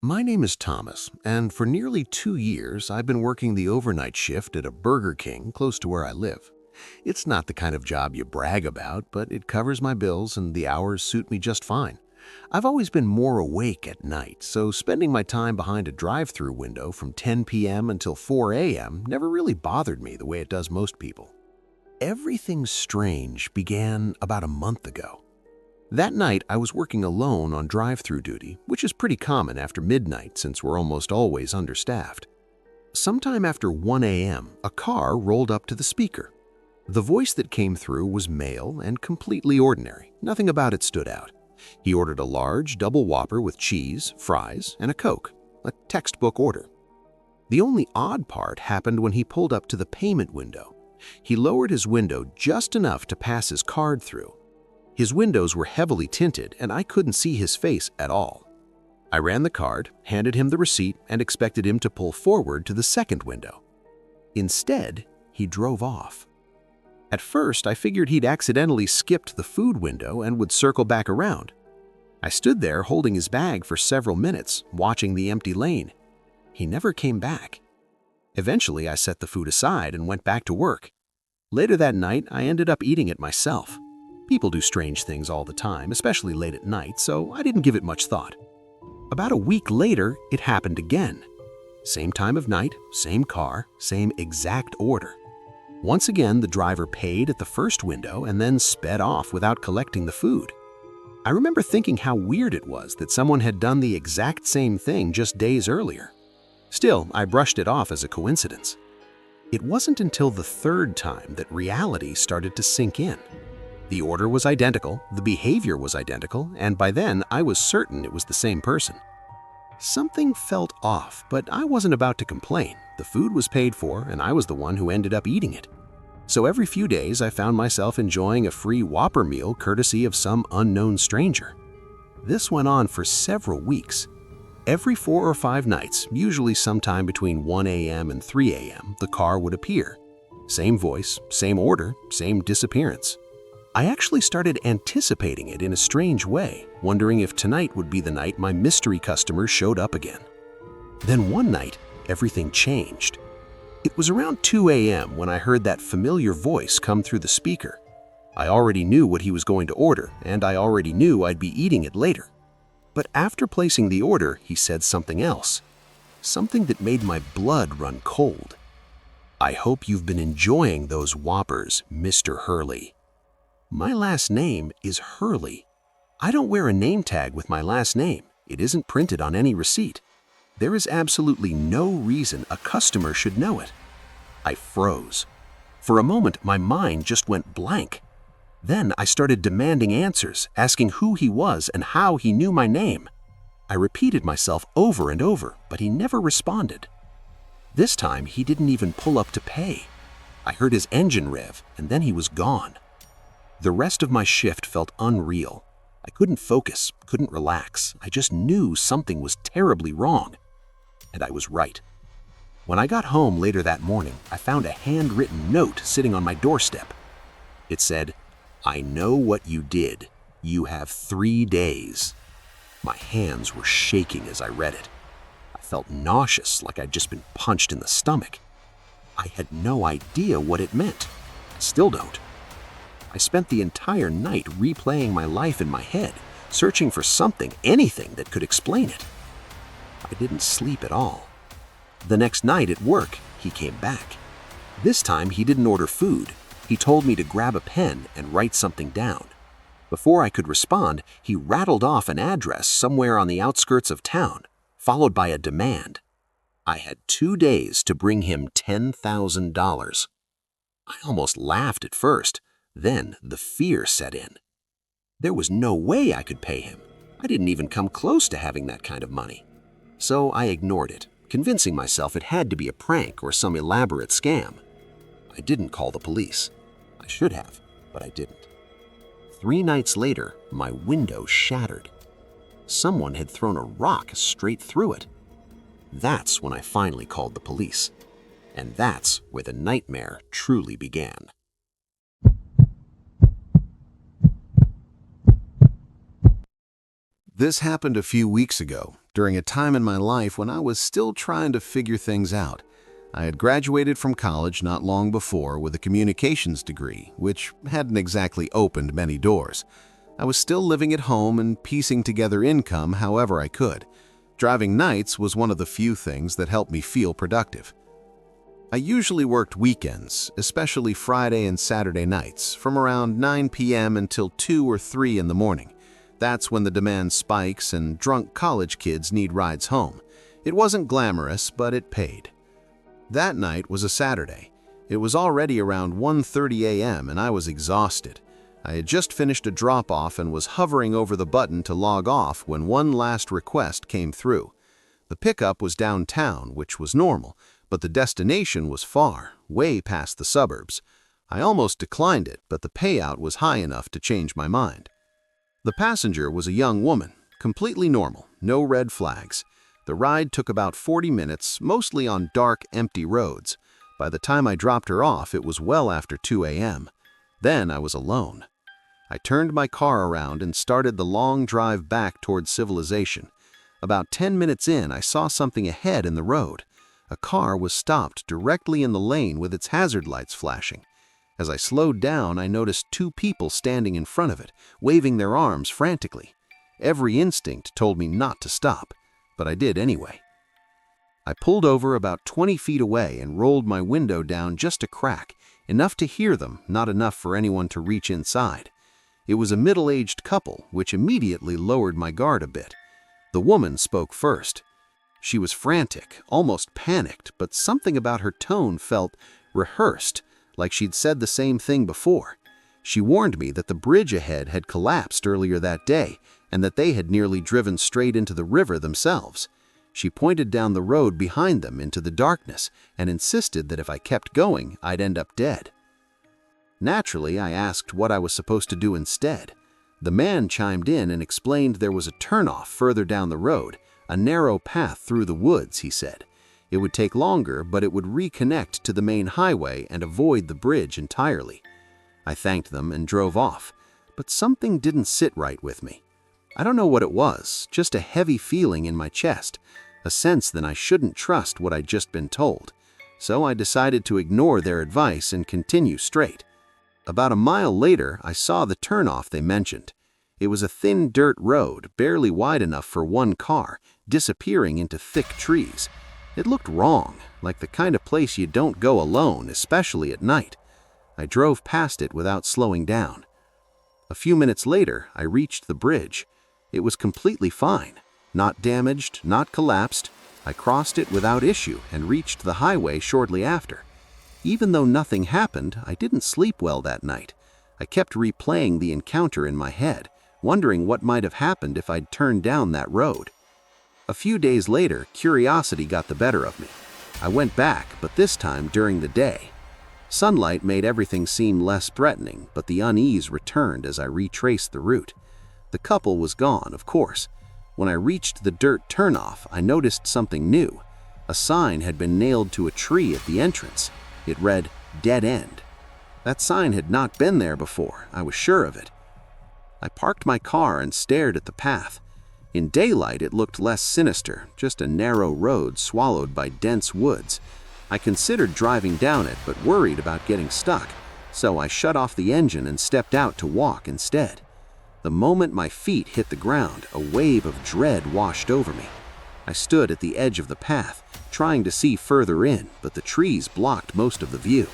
My name is Thomas, and for nearly 2 years, I've been working the overnight shift at a Burger King close to where I live. It's not the kind of job you brag about, but it covers my bills and the hours suit me just fine. I've always been more awake at night, so spending my time behind a drive-through window from 10 p.m. until 4 a.m. never really bothered me the way it does most people. Everything strange began about a month ago. That night, I was working alone on drive-through duty, which is pretty common after midnight since we're almost always understaffed. Sometime after 1 a.m., a car rolled up to the speaker. The voice that came through was male and completely ordinary. Nothing about it stood out. He ordered a large double Whopper with cheese, fries, and a Coke, a textbook order. The only odd part happened when he pulled up to the payment window. He lowered his window just enough to pass his card through. His windows were heavily tinted, and I couldn't see his face at all. I ran the card, handed him the receipt, and expected him to pull forward to the second window. Instead, he drove off. At first, I figured he'd accidentally skipped the food window and would circle back around. I stood there holding his bag for several minutes, watching the empty lane. He never came back. Eventually, I set the food aside and went back to work. Later that night, I ended up eating it myself. People do strange things all the time, especially late at night, so I didn't give it much thought. About a week later, it happened again. Same time of night, same car, same exact order. Once again, the driver paid at the first window and then sped off without collecting the food. I remember thinking how weird it was that someone had done the exact same thing just days earlier. Still, I brushed it off as a coincidence. It wasn't until the third time that reality started to sink in. The order was identical, the behavior was identical, and by then I was certain it was the same person. Something felt off, but I wasn't about to complain. The food was paid for, and I was the one who ended up eating it. So every few days I found myself enjoying a free Whopper meal courtesy of some unknown stranger. This went on for several weeks. Every 4 or 5 nights, usually sometime between 1 a.m. and 3 a.m., the car would appear. Same voice, same order, same disappearance. I actually started anticipating it in a strange way, wondering if tonight would be the night my mystery customer showed up again. Then one night, everything changed. It was around 2 a.m. when I heard that familiar voice come through the speaker. I already knew what he was going to order, and I already knew I'd be eating it later. But after placing the order, he said something else. Something that made my blood run cold. "I hope you've been enjoying those Whoppers, Mr. Hurley." My last name is Hurley. I don't wear a name tag with my last name. It isn't printed on any receipt. There is absolutely no reason a customer should know it. I froze. For a moment, my mind just went blank. Then I started demanding answers, asking who he was and how he knew my name. I repeated myself over and over, but he never responded. This time, he didn't even pull up to pay. I heard his engine rev, and then he was gone. The rest of my shift felt unreal. I couldn't focus, couldn't relax. I just knew something was terribly wrong. And I was right. When I got home later that morning, I found a handwritten note sitting on my doorstep. It said, "I know what you did. You have 3 days." My hands were shaking as I read it. I felt nauseous, like I'd just been punched in the stomach. I had no idea what it meant. I still don't. I spent the entire night replaying my life in my head, searching for something, anything that could explain it. I didn't sleep at all. The next night at work, he came back. This time, he didn't order food. He told me to grab a pen and write something down. Before I could respond, he rattled off an address somewhere on the outskirts of town, followed by a demand. I had 2 days to bring him $10,000. I almost laughed at first. Then the fear set in. There was no way I could pay him. I didn't even come close to having that kind of money. So I ignored it, convincing myself it had to be a prank or some elaborate scam. I didn't call the police. I should have, but I didn't. 3 nights later, my window shattered. Someone had thrown a rock straight through it. That's when I finally called the police. And that's where the nightmare truly began. This happened a few weeks ago. during a time in my life when I was still trying to figure things out. I had graduated from college not long before with a communications degree, which hadn't exactly opened many doors. I was still living at home and piecing together income however I could. Driving nights was one of the few things that helped me feel productive. I usually worked weekends, especially Friday and Saturday nights, from around 9 p.m. until 2 or 3 in the morning. That's when the demand spikes and drunk college kids need rides home. It wasn't glamorous, but it paid. That night was a Saturday. It was already around 1:30 a.m. and I was exhausted. I had just finished a drop-off and was hovering over the button to log off when one last request came through. The pickup was downtown, which was normal, but the destination was far, way past the suburbs. I almost declined it, but the payout was high enough to change my mind. The passenger was a young woman, completely normal, no red flags. The ride took about 40 minutes, mostly on dark, empty roads. By the time I dropped her off, it was well after 2 a.m. Then I was alone. I turned my car around and started the long drive back towards civilization. About 10 minutes in, I saw something ahead in the road. A car was stopped directly in the lane with its hazard lights flashing. As I slowed down, I noticed two people standing in front of it, waving their arms frantically. Every instinct told me not to stop, but I did anyway. I pulled over about 20 feet away and rolled my window down just a crack, enough to hear them, not enough for anyone to reach inside. It was a middle-aged couple, which immediately lowered my guard a bit. The woman spoke first. She was frantic, almost panicked, but something about her tone felt rehearsed, like she'd said the same thing before. She warned me that the bridge ahead had collapsed earlier that day and that they had nearly driven straight into the river themselves. She pointed down the road behind them into the darkness and insisted that if I kept going, I'd end up dead. Naturally, I asked what I was supposed to do instead. The man chimed in and explained there was a turnoff further down the road, a narrow path through the woods, he said. It would take longer, but it would reconnect to the main highway and avoid the bridge entirely. I thanked them and drove off, but something didn't sit right with me. I don't know what it was, just a heavy feeling in my chest, a sense that I shouldn't trust what I'd just been told. So I decided to ignore their advice and continue straight. About a mile later, I saw the turnoff they mentioned. It was a thin dirt road, barely wide enough for one car, disappearing into thick trees. It looked wrong, like the kind of place you don't go alone, especially at night. I drove past it without slowing down. A few minutes later, I reached the bridge. It was completely fine, not damaged, not collapsed. I crossed it without issue and reached the highway shortly after. Even though nothing happened, I didn't sleep well that night. I kept replaying the encounter in my head, wondering what might have happened if I'd turned down that road. A few days later, curiosity got the better of me. I went back, but this time during the day. Sunlight made everything seem less threatening, but the unease returned as I retraced the route. The couple was gone, of course. When I reached the dirt turnoff, I noticed something new. A sign had been nailed to a tree at the entrance. It read, "Dead End." That sign had not been there before, I was sure of it. I parked my car and stared at the path. In daylight, it looked less sinister, just a narrow road swallowed by dense woods. I considered driving down it, but worried about getting stuck, so I shut off the engine and stepped out to walk instead. The moment my feet hit the ground, a wave of dread washed over me. I stood at the edge of the path, trying to see further in, but the trees blocked most of the view.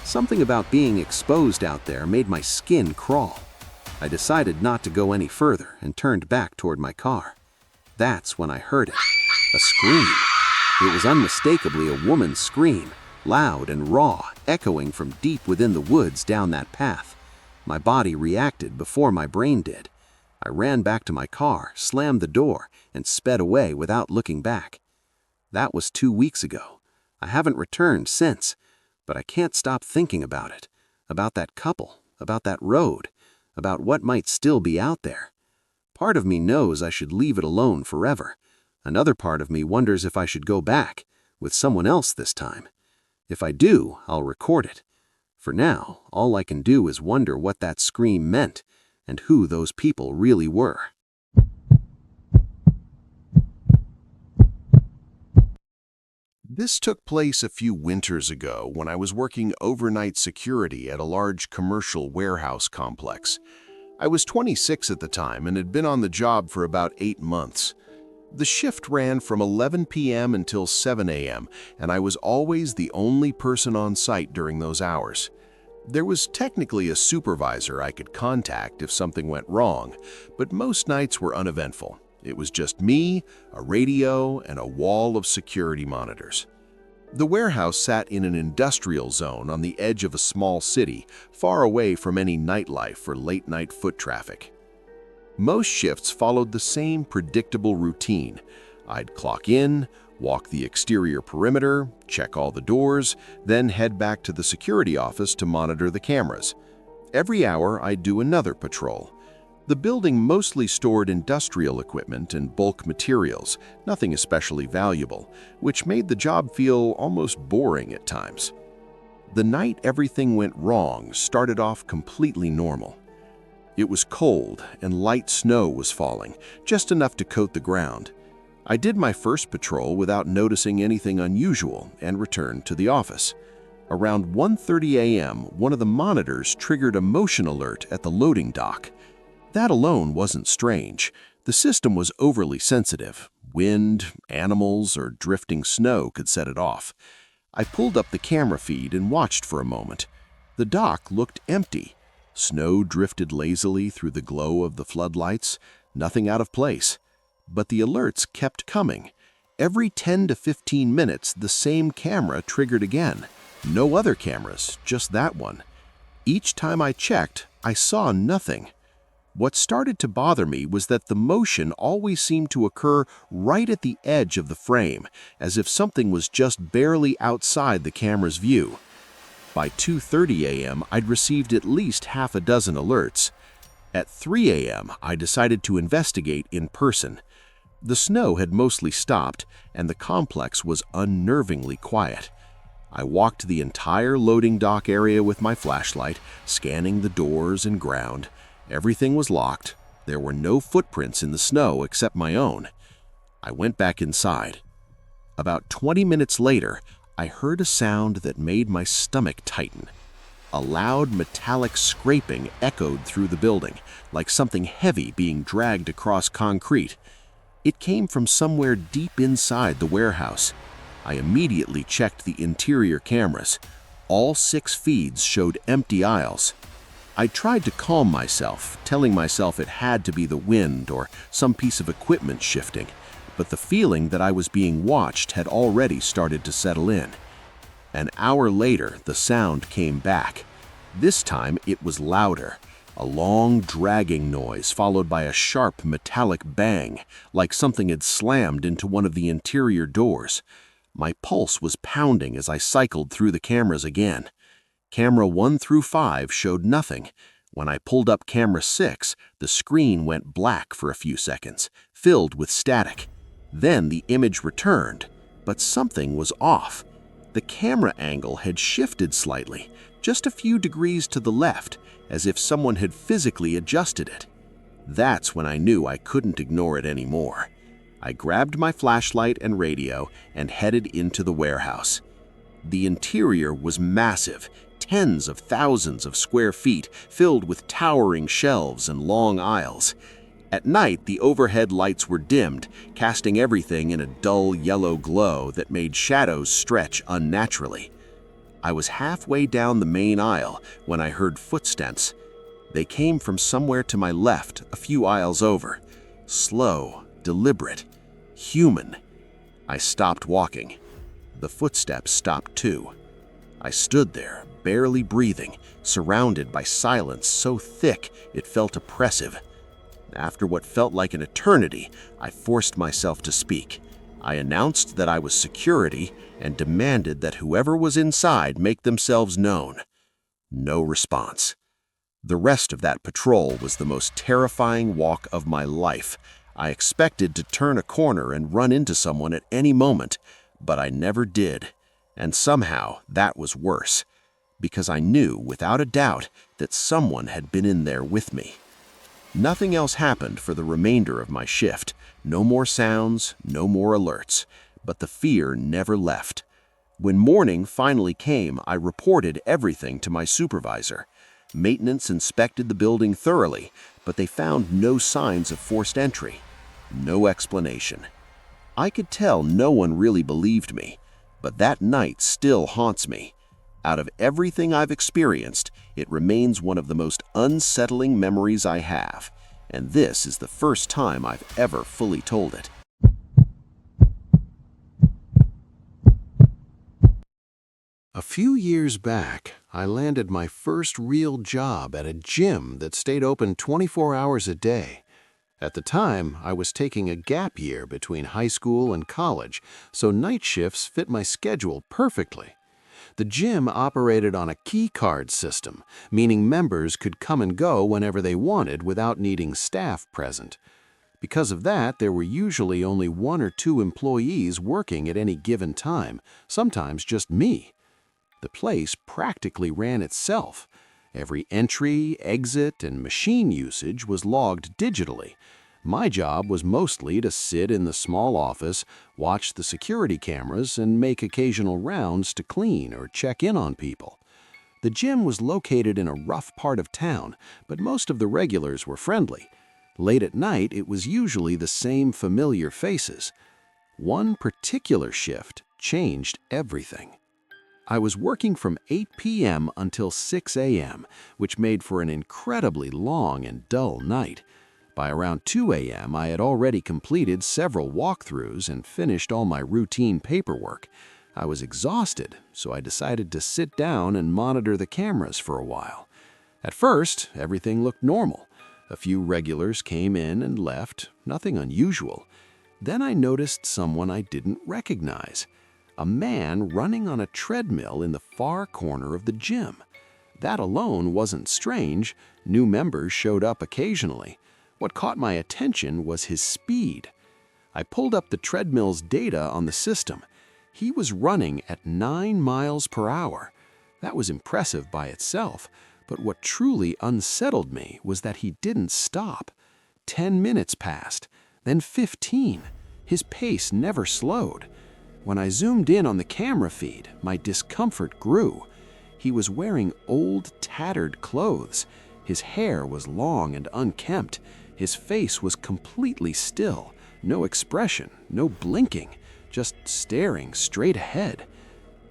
Something about being exposed out there made my skin crawl. I decided not to go any further and turned back toward my car. That's when I heard it, a scream. It was unmistakably a woman's scream, loud and raw, echoing from deep within the woods down that path. My body reacted before my brain did. I ran back to my car, slammed the door, and sped away without looking back. That was 2 weeks ago. I haven't returned since, but I can't stop thinking about it, about that couple, about that road, about what might still be out there. Part of me knows I should leave it alone forever. Another part of me wonders if I should go back, with someone else this time. If I do, I'll record it. For now, all I can do is wonder what that scream meant and who those people really were. This took place a few winters ago when I was working overnight security at a large commercial warehouse complex. I was 26 at the time and had been on the job for about 8 months. The shift ran from 11 p.m. until 7 a.m., and I was always the only person on site during those hours. There was technically a supervisor I could contact if something went wrong, but most nights were uneventful. It was just me, a radio, and a wall of security monitors. The warehouse sat in an industrial zone on the edge of a small city, far away from any nightlife or late-night foot traffic. Most shifts followed the same predictable routine. I'd clock in, walk the exterior perimeter, check all the doors, then head back to the security office to monitor the cameras. Every hour, I'd do another patrol. The building mostly stored industrial equipment and bulk materials, nothing especially valuable, which made the job feel almost boring at times. The night everything went wrong started off completely normal. It was cold and light snow was falling, just enough to coat the ground. I did my first patrol without noticing anything unusual and returned to the office. Around 1:30 a.m., one of the monitors triggered a motion alert at the loading dock. That alone wasn't strange. The system was overly sensitive. Wind, animals, or drifting snow could set it off. I pulled up the camera feed and watched for a moment. The dock looked empty. Snow drifted lazily through the glow of the floodlights, nothing out of place. But the alerts kept coming. Every 10 to 15 minutes, the same camera triggered again. No other cameras, just that one. Each time I checked, I saw nothing. What started to bother me was that the motion always seemed to occur right at the edge of the frame, as if something was just barely outside the camera's view. By 2:30 a.m., I'd received at least half a dozen alerts. At 3 a.m., I decided to investigate in person. The snow had mostly stopped, and the complex was unnervingly quiet. I walked the entire loading dock area with my flashlight, scanning the doors and ground. Everything was locked. There were no footprints in the snow except my own. I went back inside. About 20 minutes later, I heard a sound that made my stomach tighten. A loud metallic scraping echoed through the building, like something heavy being dragged across concrete. It came from somewhere deep inside the warehouse. I immediately checked the interior cameras. All 6 feeds showed empty aisles. I tried to calm myself, telling myself it had to be the wind or some piece of equipment shifting, but the feeling that I was being watched had already started to settle in. An hour later, the sound came back. This time, it was louder. A long, dragging noise followed by a sharp, metallic bang, like something had slammed into one of the interior doors. My pulse was pounding as I cycled through the cameras again. Camera 1 through 5 showed nothing. When I pulled up camera 6, the screen went black for a few seconds, filled with static. Then the image returned, but something was off. The camera angle had shifted slightly, just a few degrees to the left, as if someone had physically adjusted it. That's when I knew I couldn't ignore it anymore. I grabbed my flashlight and radio and headed into the warehouse. The interior was massive, tens of thousands of square feet filled with towering shelves and long aisles. At night, the overhead lights were dimmed, casting everything in a dull yellow glow that made shadows stretch unnaturally. I was halfway down the main aisle when I heard footsteps. They came from somewhere to my left, a few aisles over. Slow, deliberate, human. I stopped walking. The footsteps stopped too. I stood there, barely breathing, surrounded by silence so thick it felt oppressive. After what felt like an eternity, I forced myself to speak. I announced that I was security and demanded that whoever was inside make themselves known. No response. The rest of that patrol was the most terrifying walk of my life. I expected to turn a corner and run into someone at any moment, but I never did. And somehow that was worse, because I knew without a doubt that someone had been in there with me. Nothing else happened for the remainder of my shift. No more sounds, no more alerts. But the fear never left. When morning finally came, I reported everything to my supervisor. Maintenance inspected the building thoroughly, but they found no signs of forced entry. No explanation. I could tell no one really believed me, but that night still haunts me. Out of everything I've experienced, it remains one of the most unsettling memories I have, and this is the first time I've ever fully told it. A few years back, I landed my first real job at a gym that stayed open 24 hours a day. At the time, I was taking a gap year between high school and college, so night shifts fit my schedule perfectly. The gym operated on a key card system, meaning members could come and go whenever they wanted without needing staff present. Because of that, there were usually only 1 or 2 employees working at any given time, sometimes just me. The place practically ran itself. Every entry, exit, and machine usage was logged digitally. My job was mostly to sit in the small office, watch the security cameras, and make occasional rounds to clean or check in on people. The gym was located in a rough part of town, but most of the regulars were friendly. Late at night, it was usually the same familiar faces. One particular shift changed everything. I was working from 8 p.m. until 6 a.m., which made for an incredibly long and dull night. By around 2 a.m., I had already completed several walkthroughs and finished all my routine paperwork. I was exhausted, so I decided to sit down and monitor the cameras for a while. At first, everything looked normal. A few regulars came in and left, nothing unusual. Then I noticed someone I didn't recognize. A man running on a treadmill in the far corner of the gym. That alone wasn't strange. New members showed up occasionally. What caught my attention was his speed. I pulled up the treadmill's data on the system. He was running at 9 miles per hour. That was impressive by itself, but what truly unsettled me was that he didn't stop. 10 minutes passed, then 15. His pace never slowed. When I zoomed in on the camera feed, my discomfort grew. He was wearing old, tattered clothes. His hair was long and unkempt. His face was completely still. No expression, no blinking, just staring straight ahead.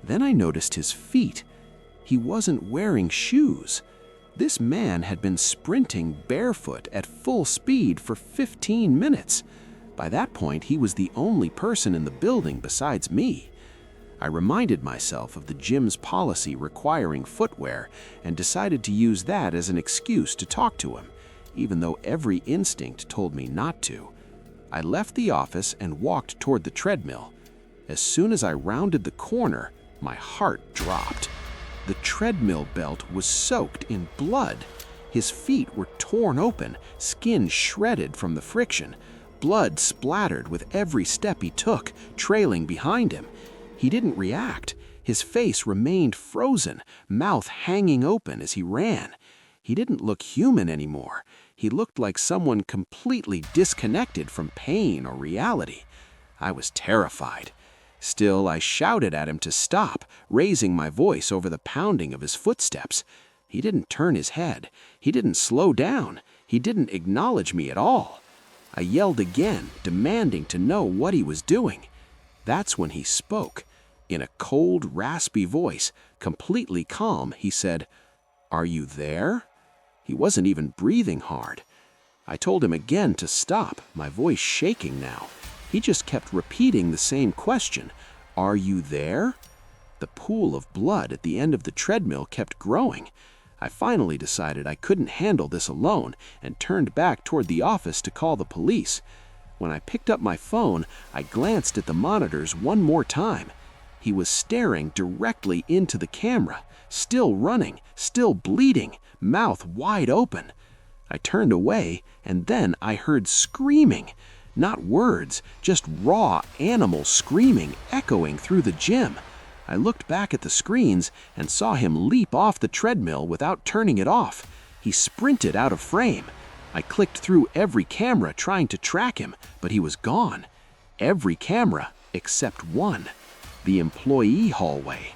Then I noticed his feet. He wasn't wearing shoes. This man had been sprinting barefoot at full speed for 15 minutes. By that point, he was the only person in the building besides me. I reminded myself of the gym's policy requiring footwear and decided to use that as an excuse to talk to him, even though every instinct told me not to. I left the office and walked toward the treadmill. As soon as I rounded the corner, my heart dropped. The treadmill belt was soaked in blood. His feet were torn open, skin shredded from the friction. Blood splattered with every step he took, trailing behind him. He didn't react. His face remained frozen, mouth hanging open as he ran. He didn't look human anymore. He looked like someone completely disconnected from pain or reality. I was terrified. Still, I shouted at him to stop, raising my voice over the pounding of his footsteps. He didn't turn his head. He didn't slow down. He didn't acknowledge me at all. I yelled again, demanding to know what he was doing. That's when he spoke. In a cold, raspy voice, completely calm, he said, "Are you there?" He wasn't even breathing hard. I told him again to stop, my voice shaking now. He just kept repeating the same question, "Are you there?" The pool of blood at the end of the treadmill kept growing. I finally decided I couldn't handle this alone and turned back toward the office to call the police. When I picked up my phone, I glanced at the monitors one more time. He was staring directly into the camera, still running, still bleeding, mouth wide open. I turned away, and then I heard screaming. Not words, just raw animal screaming echoing through the gym. I looked back at the screens and saw him leap off the treadmill without turning it off. He sprinted out of frame. I clicked through every camera trying to track him, but he was gone. Every camera except one, the employee hallway.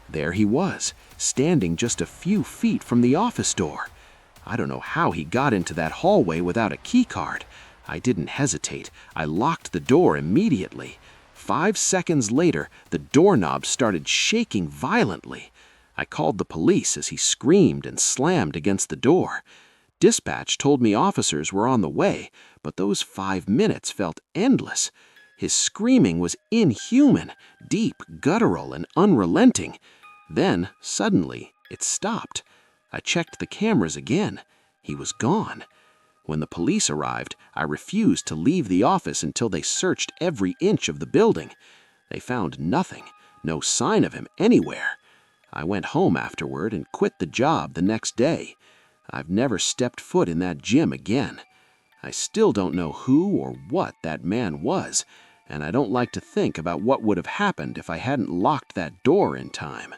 There he was, standing just a few feet from the office door. I don't know how he got into that hallway without a key card. I didn't hesitate. I locked the door immediately. 5 seconds later, the doorknob started shaking violently. I called the police as he screamed and slammed against the door. Dispatch told me officers were on the way, but those 5 minutes felt endless. His screaming was inhuman, deep, guttural, and unrelenting. Then, suddenly, it stopped. I checked the cameras again. He was gone. When the police arrived, I refused to leave the office until they searched every inch of the building. They found nothing, no sign of him anywhere. I went home afterward and quit the job the next day. I've never stepped foot in that gym again. I still don't know who or what that man was, and I don't like to think about what would have happened if I hadn't locked that door in time.